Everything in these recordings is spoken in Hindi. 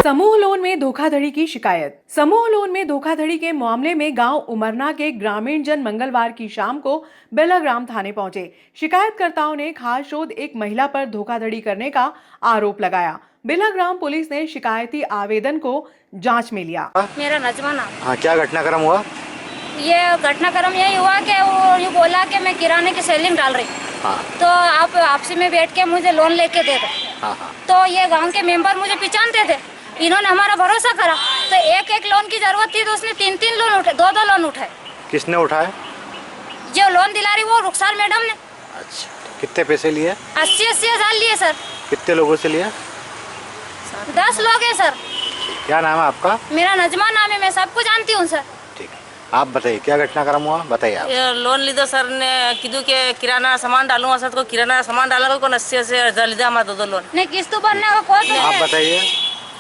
समूह लोन में धोखाधड़ी की शिकायत। समूह लोन में धोखाधड़ी के मामले में गांव उमरना के ग्रामीण जन मंगलवार की शाम को बेलाग्राम थाने पहुंचे। शिकायतकर्ताओं ने खासशोध एक महिला पर धोखाधड़ी करने का आरोप लगाया। बेलाग्राम पुलिस ने शिकायती आवेदन को जांच में लिया। मेरा नजमा नाम। हाँ, क्या घटनाक्रम हुआ? ये घटनाक्रम यही हुआ कि वो ये बोला कि मैं किराने की सेलिंग डाल रही। हाँ। तो आप आपसी में बैठ के मुझे लोन लेके दे दो। हाँ। तो ये गांव के मेंबर मुझे पहचानते थे, इन्होंने हमारा भरोसा करा। तो एक लोन की जरूरत थी तो उसने तीन लोन उठाए, दो लोन उठाए। किसने उठाए? जो लोन दिला रही वो रुखसार मैडम ने। अच्छा, कितने पैसे लिए? 80 हजार लिए सर। कितने लोगों से लिया? 10 लोग हैं सर। क्या नाम है आपका? मेरा नजमा नाम है, मैं सबको जानती हूँ सर। ठीक है, आप बताइए क्या घटनाक्रम हुआ, बताइए आप। ये लोन लीधो सर ने कीधु के किराना सामान डालूँ असत को किराना सामान डाला को 80 हजार लीधा हमारा दो लोन नहीं किस्त भरने का कोई आप बताइए।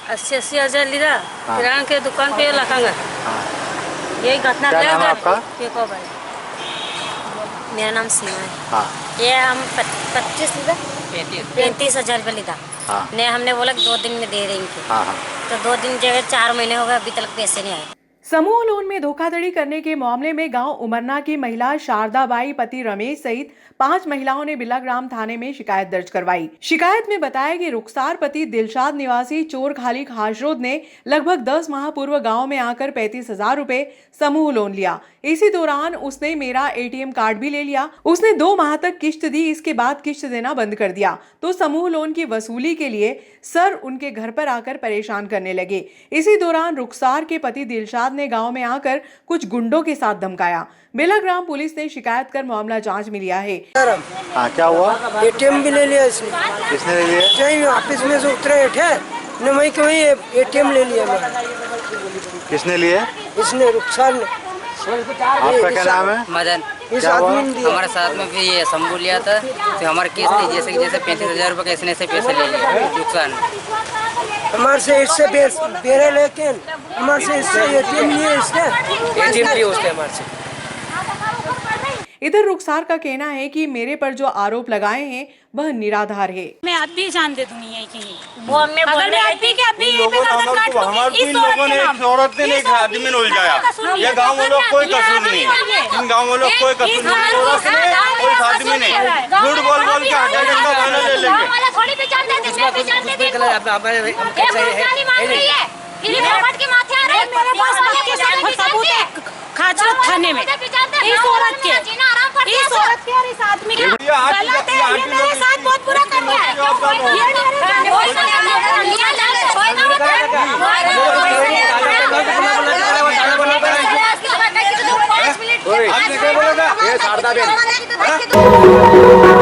80 हजार लीधा। हाँ। किराना के दुकान पे रखेंगे। हाँ। यही घटना क्या नाम है आपका? ये को भाई मेरा नाम सीमा है। हाँ। ये हम 35 हजार रुपये लीधा। हाँ। ने हमने बोला कि 2 दिन में दे देंगे। हाँ। तो 2 दिन जो है 4 महीने हो गए, अभी तक पैसे नहीं आए। समूह लोन में धोखाधड़ी करने के मामले में गांव उमरना की महिला शारदाबाई पति रमेश सहित 5 महिलाओं ने बेलाग्राम थाने में शिकायत दर्ज करवाई। शिकायत में बताया कि रुखसार पति दिलशाद निवासी चोरखाली खासरोद ने लगभग 10 माह पूर्व गांव में आकर 35 हजार रुपए समूह लोन लिया। इसी दौरान उसने मेरा एटीएम कार्ड भी ले लिया। उसने 2 माह तक किश्त दी, इसके बाद किश्त देना बंद कर दिया। तो समूह लोन की वसूली के लिए सर उनके घर पर आकर परेशान करने लगे। इसी दौरान रुखसार के पति दिलशाद ने गांव में आकर कुछ गुंडों के साथ धमकाया। बेलाग्राम पुलिस ने शिकायत कर मामला जांच में लिया है। हाँ, क्या हुआ? एटीएम भी ले लिया इसने। किसने ले लिया? यही ऑफिस में से उतरे थे न, वहीं के वहीं एटीएम ले लिया मेरा। किसने लिए? इसने रुखसार ने। आपका क्या नाम है? मदन। इस आदमी ने दिया। हमारे साथ में भी ये शंभू लिया था, तो हमारे केस नहीं, जैसे 35 हजार रुपये इसने से पैसे ले लिए नुकसान। हमारे से इससे बेरे लेकिन हमारे से इससे एटीएम लिए इसने। एटीएम लिए उसने हमारे से। इधर रुखसार का कहना है कि मेरे पर जो आरोप लगाए हैं वह निराधार है। मैं आप भी जान दे दूंगी कि वो हमें अगर मैं आप भी के अभी लोगों ने एक औरत ने एक आदमी ने उलझाया। ये गाँव वालों कोई कसूर नहीं है, इन गाँव वालों कोई कसूर नहीं। औरत ने और इस आदमी ने झूठ बोल के हटा के खाना ले लेंगे। खाजरत थाने में इस औरत के और इस आदमी के गलत है। ये मेरे साथ बहुत बुरा कर रहा है।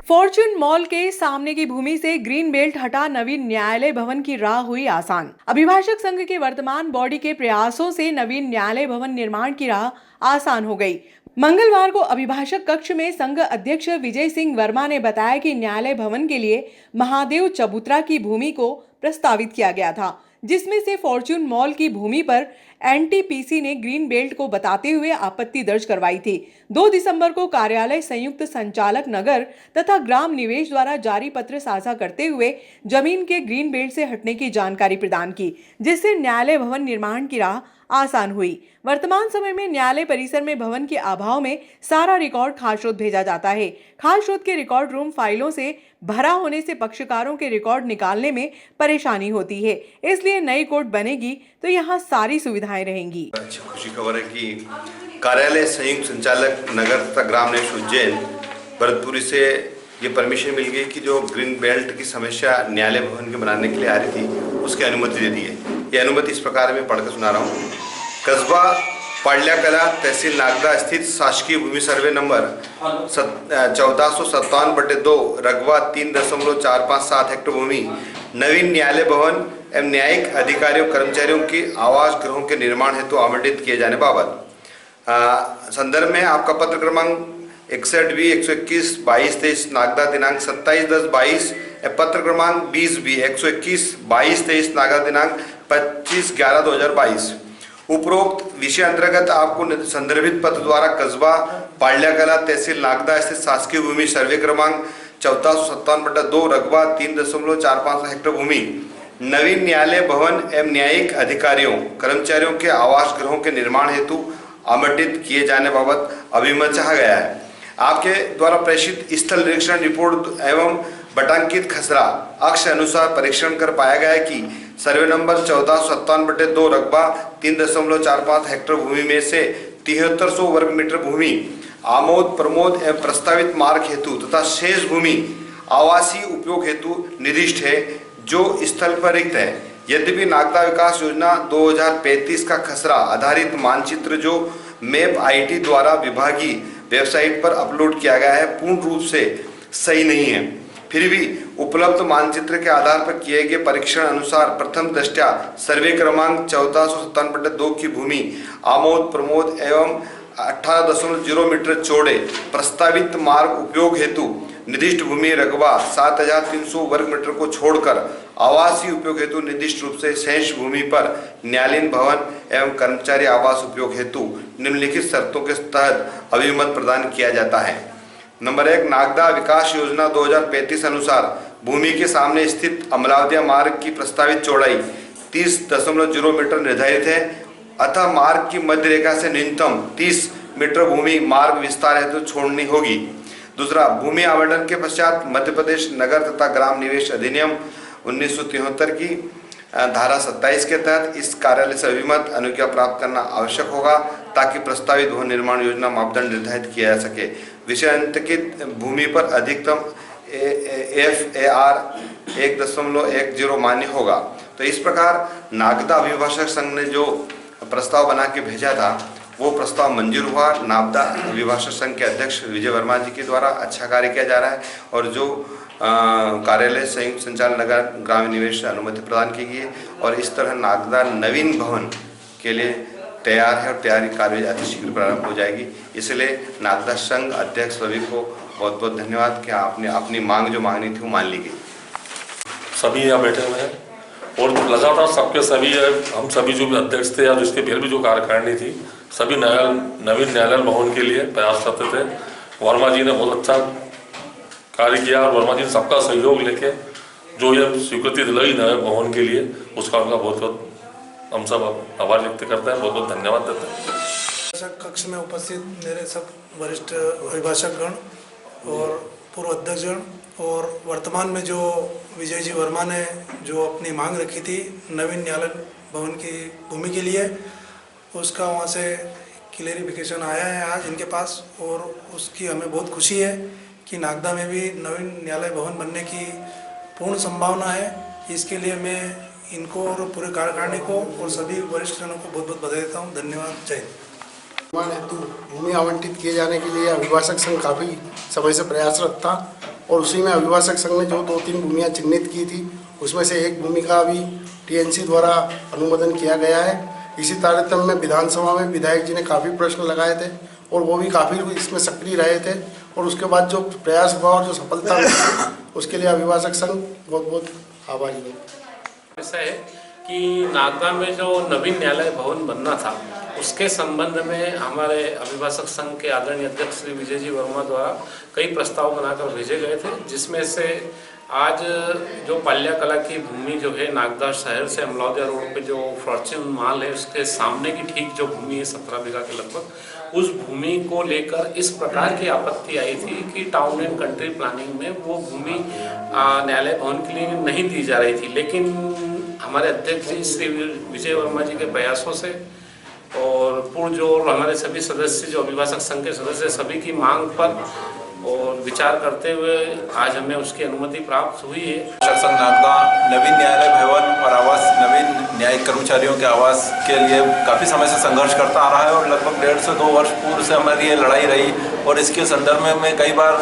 फॉर्च्यून मॉल के सामने की भूमि से ग्रीन बेल्ट हटा नवीन न्यायालय भवन की राह हुई आसान। अभिभाषक संघ के वर्तमान बॉडी के प्रयासों से नवीन न्यायालय भवन निर्माण की राह आसान हो गई। मंगलवार को अभिभाषक कक्ष में संघ अध्यक्ष विजय सिंह वर्मा ने बताया कि न्यायालय भवन के लिए महादेव चबूतरा की भूमि को प्रस्तावित किया गया था, जिसमें से फॉर्च्यून मॉल की भूमि पर एनटीपीसी ने ग्रीन बेल्ट को बताते हुए आपत्ति दर्ज करवाई थी। 2 दिसंबर को कार्यालय संयुक्त संचालक नगर तथा ग्राम निवेश द्वारा जारी पत्र साझा करते हुए जमीन के ग्रीन बेल्ट से हटने की जानकारी प्रदान की, जिससे न्यायालय भवन निर्माण की राह आसान हुई। वर्तमान समय में न्यायालय परिसर में भवन के अभाव में सारा रिकॉर्ड खासरोद भेजा जाता है। खासरोद के रिकॉर्ड रूम फाइलों से भरा होने से पक्षकारों के रिकॉर्ड निकालने में परेशानी होती है, इसलिए नई कोर्ट बनेगी तो यहाँ सारी सुविधाएं रहेंगी। अच्छी खुशी खबर है कि कार्यालय संयुक्त संचालक नगर तथा ग्राम निवेश उज्जैन भरतपुरी से ये परमिशन मिल गई कि जो ग्रीन बेल्ट की समस्या न्यायालय भवन के बनाने के लिए आ रही थी उसकी अनुमति दे दी है। ये अनुमति इस प्रकार मैं पढ़कर सुना रहा हूँ। कस्बा पाड़लियाकला तहसील नागदा स्थित शासकीय भूमि सर्वे नंबर 1457/2 रकबा 3.457 हेक्टेयर भूमि नवीन न्यायालय भवन एवं न्यायिक अधिकारियों कर्मचारियों की आवास गृहों के निर्माण हेतु आवंटित किए जाने बाबत संदर्भ में आपका पत्र क्रमांक 61B 121/22-23 नागदा दिनांक 27/10/22 पत्र क्रमांक 20B 121/22-23 नागदा दिनांक 25/11/2022। उपरोक्त विषय अंतर्गत आपको संदर्भित पत्र द्वारा कस्बा पाड़लियाकला तहसील नागदा स्थित शासकीय भूमि सर्वे क्रमांक 1457/2 रकबा 3.457 हेक्टेयर भूमि नवीन न्यायालय भवन एवं न्यायिक अधिकारियों कर्मचारियों के आवास गृहों के निर्माण हेतु आवंटित किए जाने बाबत अभिमत चाहा गया है। आपके द्वारा प्रेषित स्थल निरीक्षण रिपोर्ट एवं बटांकित खसरा अक्ष अनुसार परीक्षण कर पाया गया है कि सर्वे नंबर 1457/2 रकबा 3.45 हेक्टेयर भूमि में से 7300 वर्ग मीटर भूमि आमोद प्रमोद एवं प्रस्तावित मार्ग हेतु तथा शेष भूमि आवासीय उपयोग हेतु निर्दिष्ट है, जो स्थल पर रिक्त है। यद्यपि नागदा विकास योजना 2035 का खसरा आधारित मानचित्र जो मैप IT द्वारा विभागीय वेबसाइट पर अपलोड किया गया है पूर्ण रूप से सही नहीं है, फिर भी उपलब्ध मानचित्र के आधार पर किए गए परीक्षण अनुसार प्रथम दृष्टया सर्वे क्रमांक 1457/2 की भूमि आमोद प्रमोद एवं 18.0 मीटर चौड़े प्रस्तावित मार्ग उपयोग हेतु निर्दिष्ट भूमि रकबा 7300 वर्ग मीटर को छोड़कर आवासीय उपयोग हेतु निर्दिष्ट रूप से शेष भूमि पर न्यायालयीन भवन एवं कर्मचारी आवास उपयोग हेतु निम्नलिखित शर्तों के तहत अभिमत प्रदान किया जाता है। नंबर 1, नागदा विकास योजना 2035 अनुसार भूमि के सामने स्थित अमलावदिया मार्ग की प्रस्तावित चौड़ाई 30.0 मीटर निर्धारित है, अतः मार्ग की मध्य रेखा से न्यूनतम 30 मीटर भूमि मार्ग विस्तार हेतु छोड़नी होगी। दूसरा, भूमि आवंटन के पश्चात मध्य प्रदेश नगर तथा ग्राम निवेश अधिनियम 1973 की धारा 27 के तहत इस कार्यालय से अभिमत अनुज्ञा प्राप्त करना आवश्यक होगा, ताकि प्रस्तावित भवन निर्माण योजना मापदंड निर्धारित किया जा सके। विषय अंतर्गत भूमि पर अधिकतम FAR 1.10 मान्य होगा। तो इस प्रकार नागदा अभिभाषक संघ ने जो प्रस्ताव बना के भेजा था वो प्रस्ताव मंजूर हुआ। नागदा अभिभाषक संघ के अध्यक्ष विजय वर्मा जी के द्वारा अच्छा कार्य किया जा रहा है और जो कार्यालय संयुक्त संचालन नगर ग्रामीण निवेश से अनुमति प्रदान की गई है और इस तरह नागदा नवीन भवन के लिए तैयार है और तैयारी कार्य अति शीघ्र प्रारंभ हो जाएगी। इसलिए नागदा संघ अध्यक्ष सभी को बहुत बहुत धन्यवाद कि आपने अपनी मांग जो मांगनी थी वो मान ली गई। सभी यहाँ बैठे हुए हैं और लगातार सबके सभी हम सभी जो भी अध्यक्ष थे या इसके पहले भी जो कार्यकारिणी थी सभी नवीन न्यायालय भवन के लिए प्रयास करते थे। वर्मा जी ने बहुत अच्छा कार्य किया और वर्मा जी ने सबका सहयोग लेके जो ये स्वीकृति दिलाई नए भवन के लिए उसका उनका बहुत बहुत हम सब आभार व्यक्त करते हैं, बहुत बहुत धन्यवाद देते हैं। कक्ष में उपस्थित मेरे सब वरिष्ठ अभिभाषक गण और पूर्व अध्यक्षगण और वर्तमान में जो विजय जी वर्मा ने जो अपनी मांग रखी थी नवीन न्यायालय भवन की भूमि के लिए, उसका वहाँ से क्लेरिफिकेशन आया है आज इनके पास और उसकी हमें बहुत खुशी है कि नागदा में भी नवीन न्यायालय भवन बनने की पूर्ण संभावना है। इसके लिए मैं इनको और पूरे कार्यकारिणी को और सभी वरिष्ठ जनों को बहुत बहुत बधाई देता हूँ। धन्यवाद। जय हिंद। हेतु भूमि आवंटित किए जाने के लिए अभिभाषक संघ काफ़ी समय से प्रयासरत था और उसी में अभिभाषक संघ ने जो 2-3 भूमियाँ चिन्हित की थी उसमें से एक भूमि का अभी TNC द्वारा अनुमोदन किया गया है। इसी तारतम्य में विधानसभा में विधायक जी ने काफ़ी प्रश्न लगाए थे और वो भी काफ़ी इसमें सक्रिय रहे थे और उसके बाद जो प्रयास हुआ और जो सफलता हुई उसके लिए अभिभाषक संघ बहुत बहुत आभारी है। ऐसा है कि नागदा में जो नवीन न्यायालय भवन बनना था उसके संबंध में हमारे अभिभाषक संघ के आदरणीय अध्यक्ष श्री विजय जी वर्मा द्वारा कई प्रस्ताव बनाकर भेजे गए थे, जिसमें से आज जो पाल्या कला की भूमि जो है नागदा शहर से अमलावदिया रोड पे जो फॉर्च्यून मॉल है उसके सामने की ठीक जो भूमि है 17 बीघा के लगभग, उस भूमि को लेकर इस प्रकार की आपत्ति आई थी कि टाउन एंड कंट्री प्लानिंग में वो भूमि न्यायालय भवन के लिए नहीं दी जा रही थी। लेकिन हमारे अध्यक्ष जी श्री विजय वर्मा जी के प्रयासों से और पूर्व जो हमारे सभी सदस्य जो अभिभाषक संघ के सदस्य सभी की मांग पर और विचार करते हुए आज हमें उसकी अनुमति प्राप्त हुई है। शासन नागदा नवीन न्यायालय भवन और आवास नवीन न्यायिक कर्मचारियों के आवास के लिए काफ़ी समय से संघर्ष करता आ रहा है और लगभग 1.5 से 2 वर्ष पूर्व से हमारी ये लड़ाई रही और इसके संदर्भ में कई बार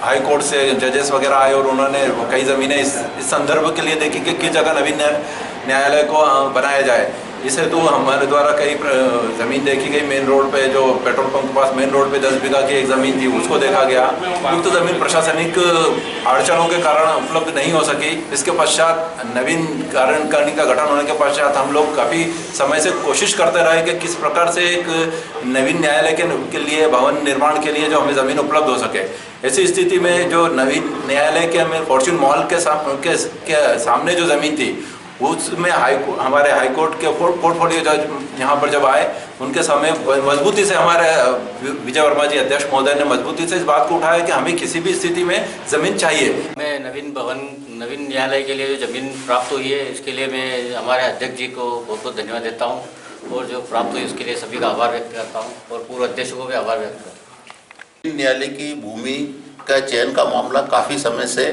हाई कोर्ट से जजेस वगैरह आए और उन्होंने कई ज़मीनें इस संदर्भ के लिए देखी कि किस जगह नवीन न्यायालय को बनाया जाए। इस हेतु हमारे द्वारा कई ज़मीन देखी गई। मेन रोड पे जो पेट्रोल पंप के पास मेन रोड पे 10 बीघा की एक ज़मीन थी उसको देखा गया, उक्त ज़मीन प्रशासनिक अड़चनों के कारण उपलब्ध नहीं हो सकी। इसके पश्चात नवीन कार्यकारिणी का गठन होने के पश्चात हम लोग काफ़ी समय से कोशिश करते रहे कि किस प्रकार से एक नवीन न्यायालय के लिए भवन निर्माण के लिए जो हमें ज़मीन उपलब्ध हो सके। ऐसी स्थिति में जो नवीन न्यायालय के हमें फॉर्च्यून मॉल के सामने जो ज़मीन थी उसमें हमारे हाईकोर्ट के पोर्टफोलियो जज यहाँ पर जब आए उनके समय मजबूती से हमारे विजय वर्मा जी अध्यक्ष महोदय ने मजबूती से इस बात को उठाया कि हमें किसी भी स्थिति में ज़मीन चाहिए। मैं नवीन न्यायालय के लिए जो ज़मीन प्राप्त हुई है इसके लिए मैं हमारे अध्यक्ष जी को बहुत बहुत धन्यवाद देता हूँ और जो प्राप्त हुई उसके लिए सभी का आभार व्यक्त करता हूँ और पूर्व अध्यक्ष को भी आभार व्यक्त करता हूँ। न्यायालय की भूमि का चयन का मामला काफ़ी समय से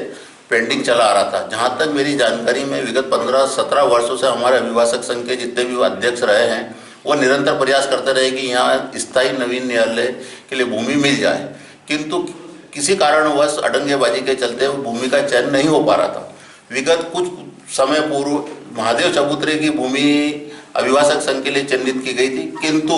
पेंडिंग चला आ रहा था। जहाँ तक मेरी जानकारी में विगत 15-17 वर्षों से हमारे अभिभाषक संघ के जितने भी अध्यक्ष रहे हैं वो निरंतर प्रयास करते रहे कि यहाँ स्थायी नवीन न्यायालय के लिए भूमि मिल जाए, किंतु किसी कारणवश अडंगेबाजी के चलते भूमि का चयन नहीं हो पा रहा था। विगत कुछ समय पूर्व महादेव चबूतरे की भूमि अभिभाषक संघ के लिए चिन्हित की गई थी, किंतु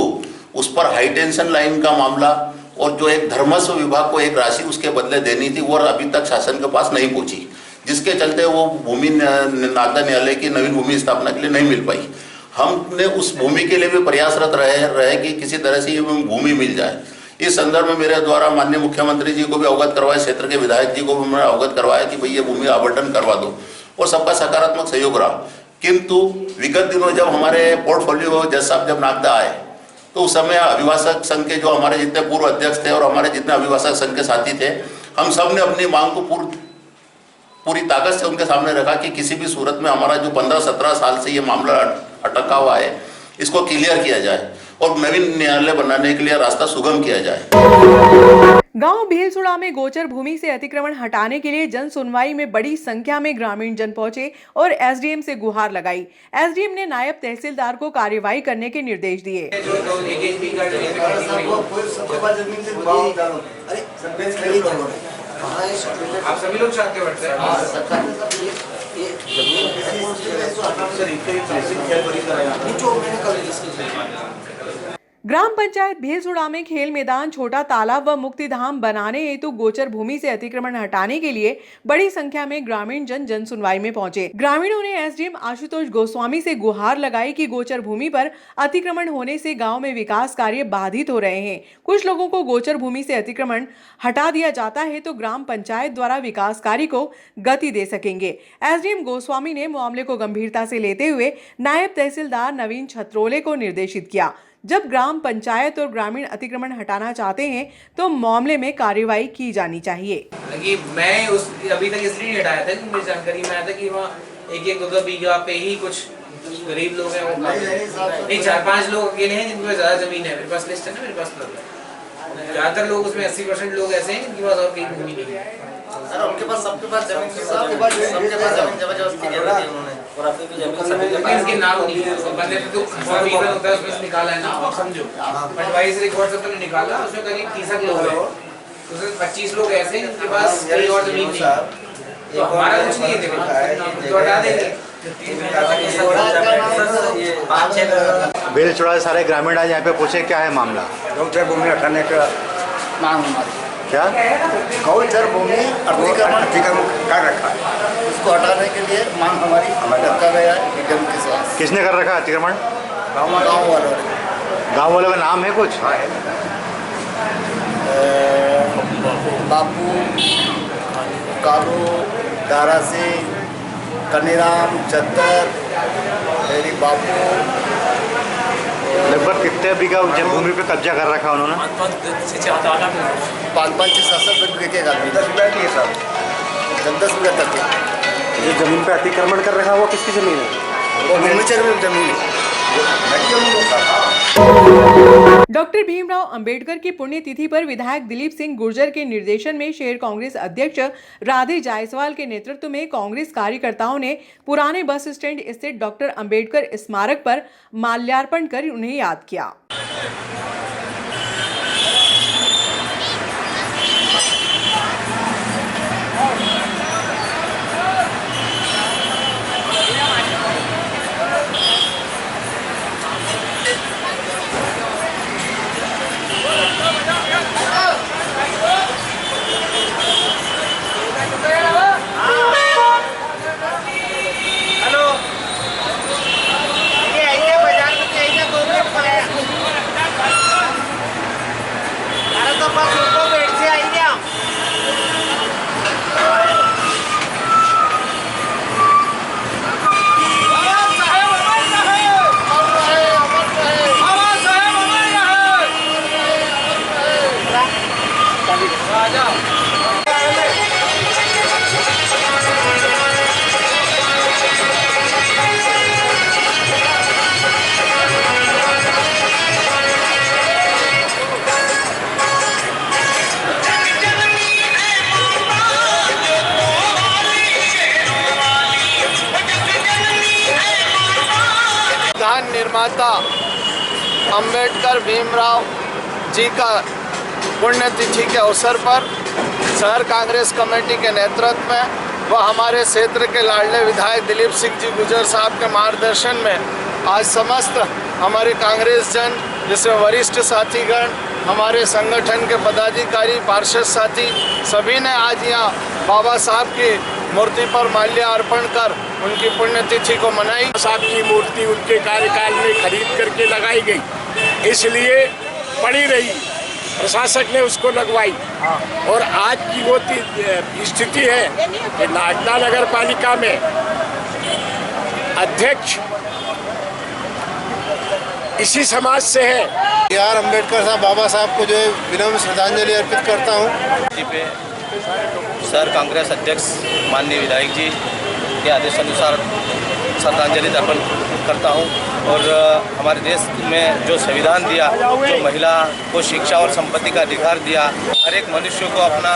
उस पर हाई टेंशन लाइन का मामला और जो एक धर्मस्व विभाग को एक राशि उसके बदले देनी थी वो अभी तक शासन के पास नहीं पहुंची, जिसके चलते वो भूमि नागदा न्यायालय की नवीन भूमि स्थापना के लिए नहीं मिल पाई। हमने उस भूमि के लिए भी प्रयासरत रहे कि किसी तरह से ये भूमि मिल जाए। इस संदर्भ में मेरे द्वारा माननीय मुख्यमंत्री जी को भी अवगत करवाया, क्षेत्र के विधायक जी को भी मैंने अवगत करवाया कि भाई ये भूमि आवंटन करवा दो और सबका सकारात्मक सहयोग रहा। किंतु विगत दिनों जब हमारे पोर्टफोलियो जज साहब जब नागदा आए तो उस समय अभिभाषक संघ के जो हमारे जितने पूर्व अध्यक्ष थे और हमारे जितने अभिभाषक संघ के साथी थे, हम सब ने अपनी मांग को पूरी ताकत से उनके सामने रखा कि किसी भी सूरत में हमारा जो 15-17 साल से ये मामला अटका हुआ है इसको क्लियर किया जाए और नवीन न्यायालय बनाने के लिए रास्ता सुगम किया जाए। गांव भीलसुड़ा में गोचर भूमि से अतिक्रमण हटाने के लिए जन सुनवाई में बड़ी संख्या में ग्रामीण जन पहुंचे और एसडीएम से गुहार लगाई। एसडीएम ने नायब तहसीलदार को कार्रवाई करने के निर्देश दिए। आप सभी लोग साथ के बैठते हैं। ग्राम पंचायत भीलसुड़ा में खेल मैदान, छोटा तालाब व मुक्तिधाम बनाने हेतु गोचर भूमि से अतिक्रमण हटाने के लिए बड़ी संख्या में ग्रामीण जन सुनवाई में पहुंचे। ग्रामीणों ने एसडीएम आशुतोष गोस्वामी से गुहार लगाई कि गोचर भूमि पर अतिक्रमण होने से गांव में विकास कार्य बाधित हो रहे हैं। कुछ लोगों को गोचर भूमि से अतिक्रमण हटा दिया जाता है तो ग्राम पंचायत द्वारा विकास कार्य को गति दे सकेंगे। एसडीएम गोस्वामी ने मामले को गंभीरता से लेते हुए नायब तहसीलदार नवीन छत्रोले को निर्देशित किया। जब ग्राम पंचायत और ग्रामीण अतिक्रमण हटाना चाहते हैं तो मामले में कार्रवाई की जानी चाहिए। मैं अभी तक इसलिए नहीं हटाया था, मेरी जानकारी में आया था कि वहाँ एक दो बीघा पे ही कुछ गरीब लोग हैं, नहीं 4-5 लोग अकेले हैं जिनके पास ज्यादा जमीन है। मेरे पास लिस्ट है ना, मेरे पास ज्यादातर लोग उसमें 80% लोग ऐसे हैं जिनके पास और कहीं भूमि नहीं है। उनके पास सबके पास जमीन जबरदस्ती दे दी उन्होंने और आपकी भी जमीन इसके नाम नहीं है, बंदे तो फॉर्म होता है उसमें निकाला है ना, समझो एडवाइस रिकॉर्ड सब ने निकाला, उसमें करीब 30 लोग हैं, उसमें 25 लोग ऐसे हैं जिनके पास कहीं और जमीन नहीं है, तो हमारा कुछ नहीं है, देखो तो हटा देंगे। भीलसुड़ा सारे ग्रामीण आज यहाँ पे पूछे क्या है मामला। गोचर भूमि हटाने का मांग हमारी क्या गोचर भूमि अतिक्रमण कर रखा है, उसको हटाने के लिए मांग हमारी रखा गया है निगम के साथ। किसने कर रखा है अतिक्रमण? गाँव वालों ने। गाँव वालों का नाम है कुछ? बापू, कालू, दारा सिंह, कनीराम, चद्दर, मेरी बापू। लगभग कितने बीघा भूमि पे कब्जा कर रखा उन्होंने? 5-5 से 7 बीघे का 10 बीघा तक के। ये जमीन पे अतिक्रमण कर रखा वो किसकी जमीन है? वो मिर्चर जमीन है। डॉक्टर भीमराव अंबेडकर की पुण्यतिथि पर विधायक दिलीप सिंह गुर्जर के निर्देशन में शहर कांग्रेस अध्यक्ष राधे जायसवाल के नेतृत्व में कांग्रेस कार्यकर्ताओं ने पुराने बस स्टैंड स्थित डॉक्टर अंबेडकर स्मारक पर माल्यार्पण कर उन्हें याद किया। हेलो, ये बाजार में अंबेडकर भीमराव जी का पुण्यतिथि के अवसर पर शहर कांग्रेस कमेटी के नेतृत्व में व हमारे क्षेत्र के लाडले विधायक दिलीप सिंह जी गुर्जर साहब के मार्गदर्शन में आज समस्त हमारे कांग्रेस जन, जिसमें वरिष्ठ साथीगण, हमारे संगठन के पदाधिकारी, पार्षद साथी सभी ने आज यहाँ बाबा साहब की मूर्ति पर माल्यार्पण कर उनकी पुण्यतिथि को मनाई। साहब की मूर्ति उनके कार्यकाल में खरीद करके लगाई गई, इसलिए पड़ी रही, प्रशासक ने उसको लगवाई। और आज की वो स्थिति है कि नागदा नगर पालिका में अध्यक्ष इसी समाज से है। आर अम्बेडकर साहब, बाबा साहब को जो है विनम्र श्रद्धांजलि अर्पित करता हूँ। पे शहर कांग्रेस अध्यक्ष माननीय विधायक जी के आदेशानुसार श्रद्धांजलि अर्पण करता हूँ। और हमारे देश में जो संविधान दिया, जो महिला को शिक्षा और संपत्ति का अधिकार दिया, हर एक मनुष्य को अपना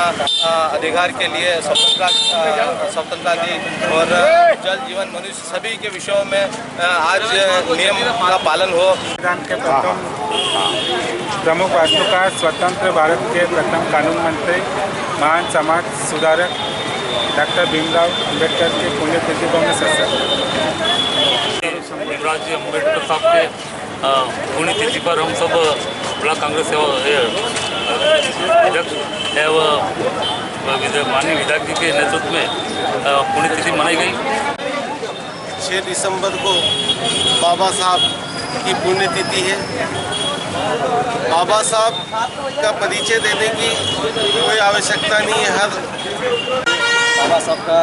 अधिकार के लिए स्वतंत्रता दी और जल जीवन मनुष्य सभी के विषयों में आज नियम का पालन हो। संविधान के प्रमुख वास्तुकार, स्वतंत्र भारत के प्रथम कानून मंत्री, महान समाज सुधारक डॉक्टर भीमराव अम्बेडकर की पुण्यतिथि को मैं भीमराव जी अम्बेडकर साहब के पुण्यतिथि पर हम सब ब्लॉक कांग्रेस अध्यक्ष एवं माननीय विधायक जी के नेतृत्व में पुण्यतिथि मनाई गई। 6 दिसंबर को बाबा साहब की पुण्यतिथि है। बाबा साहब का परिचय देने की कोई आवश्यकता नहीं है। बाबा साहब का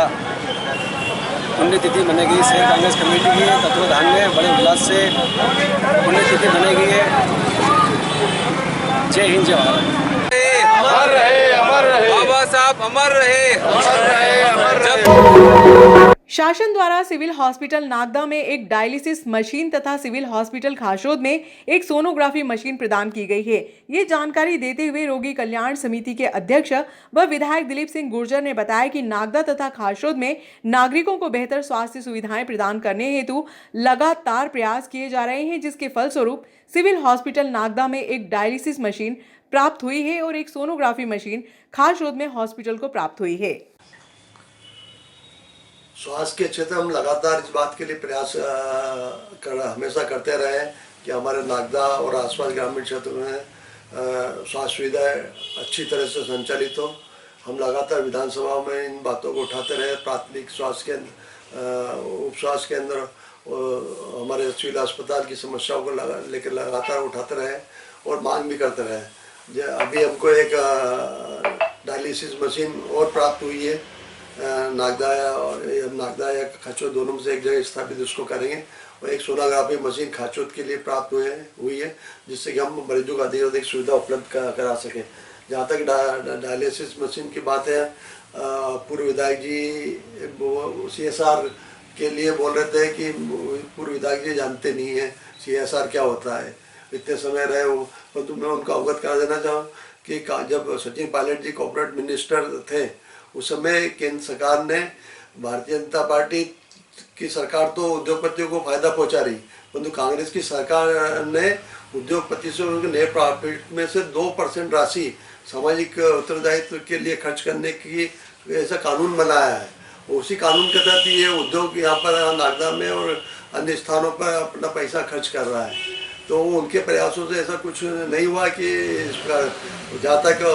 पुण्यतिथि मनाई गई शहर कांग्रेस कमेटी की तत्वाधान में बड़े उल्लास से पुण्यतिथि मनाई गई है। जय हिंद, जय भारत। अमर रहे, अमर रहे बाबा साहब, अमर रहे, अमर रहे, अमर रहे। शासन द्वारा सिविल हॉस्पिटल नागदा में एक डायलिसिस मशीन तथा सिविल हॉस्पिटल खाशोद में एक सोनोग्राफी मशीन प्रदान की गई है। ये जानकारी देते हुए रोगी कल्याण समिति के अध्यक्ष व विधायक दिलीप सिंह गुर्जर ने बताया कि नागदा तथा खाशोद में नागरिकों को बेहतर स्वास्थ्य सुविधाएं प्रदान करने हेतु लगातार प्रयास किए जा रहे हैं, जिसके फलस्वरूप सिविल हॉस्पिटल नागदा में एक डायलिसिस मशीन प्राप्त हुई है और एक सोनोग्राफी मशीन खाशोद में हॉस्पिटल को प्राप्त हुई है। स्वास्थ्य के क्षेत्र में हम लगातार इस बात के लिए प्रयास हमेशा करते रहे कि हमारे नागदा और आसपास ग्रामीण क्षेत्र में स्वास्थ्य सुविधाएं अच्छी तरह से संचालित हो। हम लगातार विधानसभा में इन बातों को उठाते रहे। प्राथमिक स्वास्थ्य केंद्र, उप स्वास्थ्य केंद्र और हमारे सिविल अस्पताल की समस्याओं को लेकर लगातार उठाते रहे और मांग भी करते रहे। अभी हमको एक डायलिसिस मशीन और प्राप्त हुई है। नागदा या खाचोद दोनों में से एक जगह स्थापित उसको करेंगे और एक सोनोग्राफी मशीन खाचोद के लिए प्राप्त हुई है, जिससे कि हम मरीजों को अधिक सुविधा उपलब्ध करा सकें। जहाँ तक डायलिसिस मशीन की बात है, पूर्व विधायक जी CSR के लिए बोल रहे थे कि पूर्व विधायक जी जानते नहीं है CSR क्या होता है, इतने समय रहे वो। परंतु मैं उनको अवगत करा देना चाहूँ कि जब सचिन पायलट जी कॉर्पोरेट मिनिस्टर थे उस समय केंद्र सरकार ने, भारतीय जनता पार्टी की सरकार तो उद्योगपतियों को फायदा पहुंचा रही, परंतु कांग्रेस की सरकार ने उद्योगपति से उनके नेट प्रॉफिट में से 2% राशि सामाजिक उत्तरदायित्व के लिए खर्च करने की ऐसा कानून बनाया है। उसी कानून के तहत ये उद्योग यहाँ पर नागदा में और अन्य स्थानों पर अपना पैसा खर्च कर रहा है। तो उनके प्रयासों से ऐसा कुछ नहीं हुआ कि जहाँ तक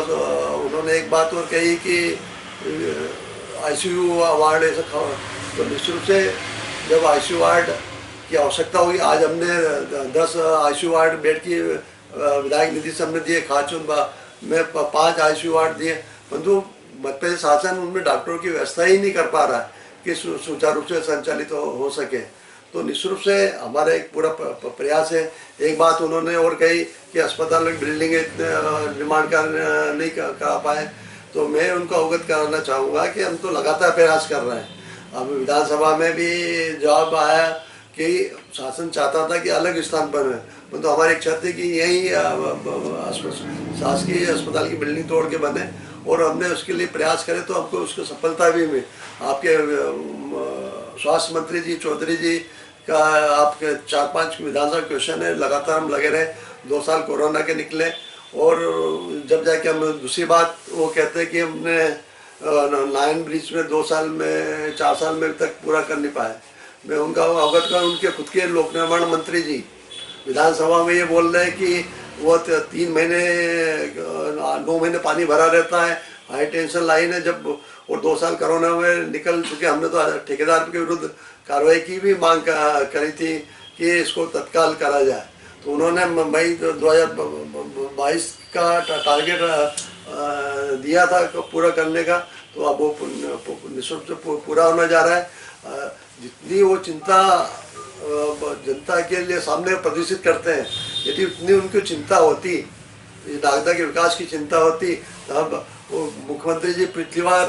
उन्होंने एक बात और कही कि ICU वार्ड ऐसा, तो निश्चित रूप से जब ICU वार्ड की आवश्यकता हुई, आज हमने 10 ICU वार्ड बेड की विधायक निधि से हमने दिए, खाचोद में 5 ICU वार्ड दिए, परंतु मध्य प्रदेश शासन उनमें डॉक्टरों की व्यवस्था ही नहीं कर पा रहा है कि सुचारू रूप से संचालित हो सके। तो निश्चित रूप से हमारा एक पूरा प्रयास है। एक बात उन्होंने और कही कि अस्पताल में बिल्डिंग निर्माण नहीं करा पाए, तो मैं उनको अवगत कराना चाहूँगा कि हम तो लगातार प्रयास कर रहे हैं। अब विधानसभा में भी जवाब आया कि शासन चाहता था कि अलग स्थान पर है, तो हमारी इच्छा थी कि यही शासकीय अस्पताल की बिल्डिंग तोड़ के बने और हमने उसके लिए प्रयास करे तो हमको उसको सफलता भी मिली। आपके स्वास्थ्य मंत्री जी चौधरी जी का आपके 4-5 विधानसभा क्वेश्चन है, लगातार हम लगे रहे, 2 साल कोरोना के निकले और जब जाके हम दूसरी बात वो कहते हैं कि हमने नारायण ब्रिज में 2 साल में 4 साल में तक पूरा कर नहीं पाए। मैं उनका अवगत कर, उनके खुद के लोक निर्माण मंत्री जी विधानसभा में ये बोल रहे हैं कि वो 3 महीने 9 महीने पानी भरा रहता है, हाई टेंशन लाइन है जब, और 2 साल कोरोना में निकल चुके। हमने तो ठेकेदार के विरुद्ध कार्रवाई की भी मांग करी थी कि इसको तत्काल करा जाए। तो उन्होंने मई 2022 का टारगेट दिया था पूरा करने का, तो अब वो निःशुल्क से पूरा होने जा रहा है। जितनी वो चिंता जनता के लिए सामने प्रदर्शित करते हैं, यदि उतनी उनकी चिंता होती, नागदा के विकास की चिंता होती, तब वो मुख्यमंत्री जी पिछली बार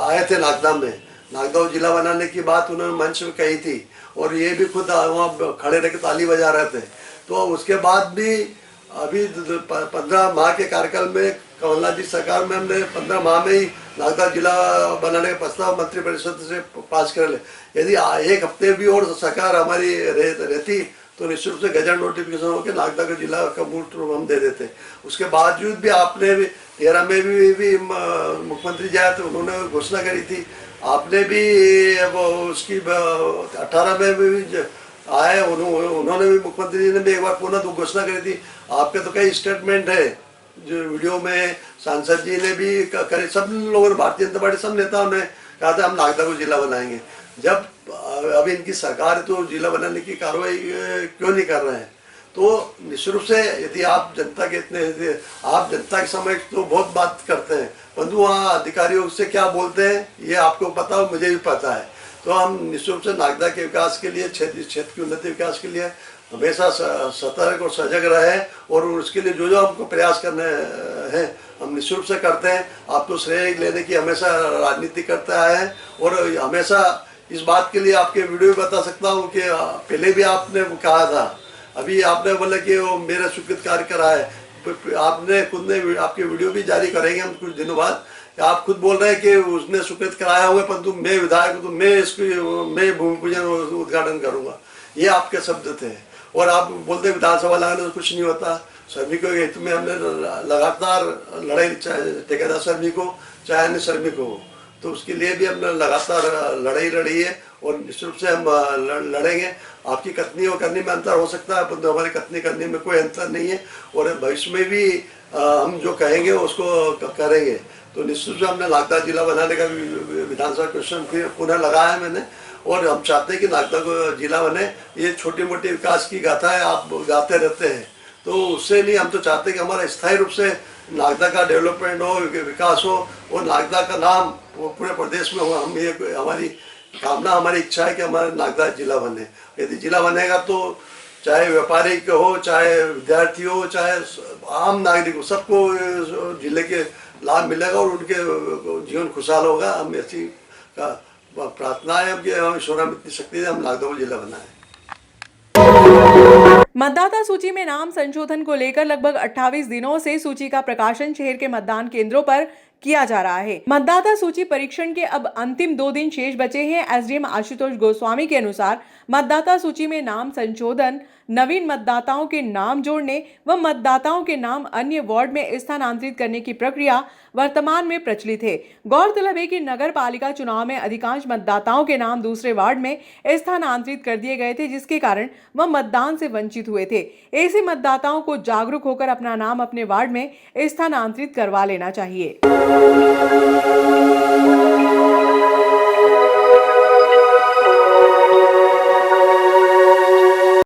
आए थे नागदा में, नागदा को जिला बनाने की बात उन्होंने मंच में कही थी और ये भी खुद वहाँ खड़े रह के ताली बजा रहे थे। तो उसके बाद भी अभी 15 माह के कार्यकाल में कमलनाथ जी सरकार में हमने 15 माह में ही नागदा जिला बनाने का प्रस्ताव मंत्रिपरिषद से पास कर ले। यदि 1 हफ्ते भी और सरकार हमारी रहती तो निश्चित रूप से गजट नोटिफिकेशन होकर नागदा का जिला का मूल रूप हम दे देते। उसके बावजूद भी आपने भी 13 में भी मुख्यमंत्री जी आए थे, उन्होंने घोषणा करी थी, आपने भी वो उसकी 18 में भी आए, उन्होंने भी मुख्यमंत्री जी ने भी एक बार पुनः घोषणा करी थी। आपके तो कई स्टेटमेंट है जो वीडियो में सांसद जी ने भी करे, सब लोगों ने, भारतीय जनता पार्टी सब नेताओं ने कहा था हम नागदा को जिला बनाएंगे। जब अभी इनकी सरकार तो जिला बनाने की कार्रवाई क्यों नहीं कर रहे हैं? तो निश्चित रूप से यदि आप जनता के आप जनता के समक्ष तो बहुत बात करते हैं, परंतु वहाँ अधिकारियों से क्या बोलते हैं ये आपको पता हो, मुझे भी पता है। तो हम निश्चित रूप से नागदा के विकास के लिए, क्षेत्र की उन्नति विकास के लिए हमेशा सतर्क और सजग रहे और उसके लिए जो हमको प्रयास करने हैं हम निश्चित रूप से करते हैं। आप तो श्रेय लेने की हमेशा राजनीति करते आए हैं और हमेशा इस बात के लिए आपके वीडियो भी बता सकता हूँ कि पहले भी आपने कहा था, अभी आपने बोला कि वो मेरा स्वीकृत कार्य करा है, आपने खुद ने आपके वीडियो भी जारी करेंगे हम कुछ दिनों बाद। आप खुद बोल रहे हैं कि उसने स्वीकृत कराया हुआ है, परंतु मैं विधायक हूँ तो मैं भूमि पूजन उद्घाटन करूँगा, ये आपके शब्द थे। और आप बोलते विधानसभा लगाने से कुछ नहीं होता। श्रमिकों के हित में हमने लगातार लड़ाई, चाहे ठेकेदार श्रमिक हो चाहे अन्य श्रमिक हो, तो उसके लिए भी हमने लगातार लड़ाई लड़ी है और निश्चित रूप से हम लड़ेंगे। आपकी कथनी और करनी में अंतर हो सकता है, परंतु हमारी कथनी करने में कोई अंतर नहीं है और भविष्य में भी हम जो कहेंगे उसको करेंगे। तो निश्चित रूप से हमने नागदा जिला बनाने का विधानसभा क्वेश्चन पुनः लगाया है मैंने और हम चाहते हैं कि नागदा को जिला बने। ये छोटी मोटी विकास की गाथाएं आप गाते रहते हैं, तो उससे नहीं, हम तो चाहते हैं कि हमारा स्थायी रूप से नागदा का डेवलपमेंट हो, विकास हो और नागदा का नाम वो पूरे प्रदेश में हो। हम ये हमारी कामना, हमारी इच्छा है कि हमारा नागदा जिला बने। यदि जिला बनेगा तो चाहे व्यापारी हो, चाहे विद्यार्थी हो, चाहे आम नागरिक हो, सबको जिले के लाभ मिलेगा और उनके जीवन खुशहाल होगा। हम ऐसी प्रार्थना है कि हम ईश्वर में इतनी शक्ति है, हम नागदा को जिला बनाएं। मतदाता सूची में नाम संशोधन को लेकर लगभग 28 दिनों से सूची का प्रकाशन शहर के मतदान केंद्रों पर किया जा रहा है। मतदाता सूची परीक्षण के अब अंतिम 2 दिन शेष बचे हैं। एसडीएम आशुतोष गोस्वामी के अनुसार मतदाता सूची में नाम संशोधन, नवीन मतदाताओं के नाम जोड़ने व मतदाताओं के नाम अन्य वार्ड में स्थानांतरित करने की प्रक्रिया वर्तमान में प्रचलित है। गौरतलब है कि नगर पालिका चुनाव में अधिकांश मतदाताओं के नाम दूसरे वार्ड में स्थानांतरित कर दिए गए थे, जिसके कारण वह मतदान से वंचित हुए थे। ऐसे मतदाताओं को जागरूक होकर अपना नाम अपने वार्ड में स्थानांतरित करवा लेना चाहिए।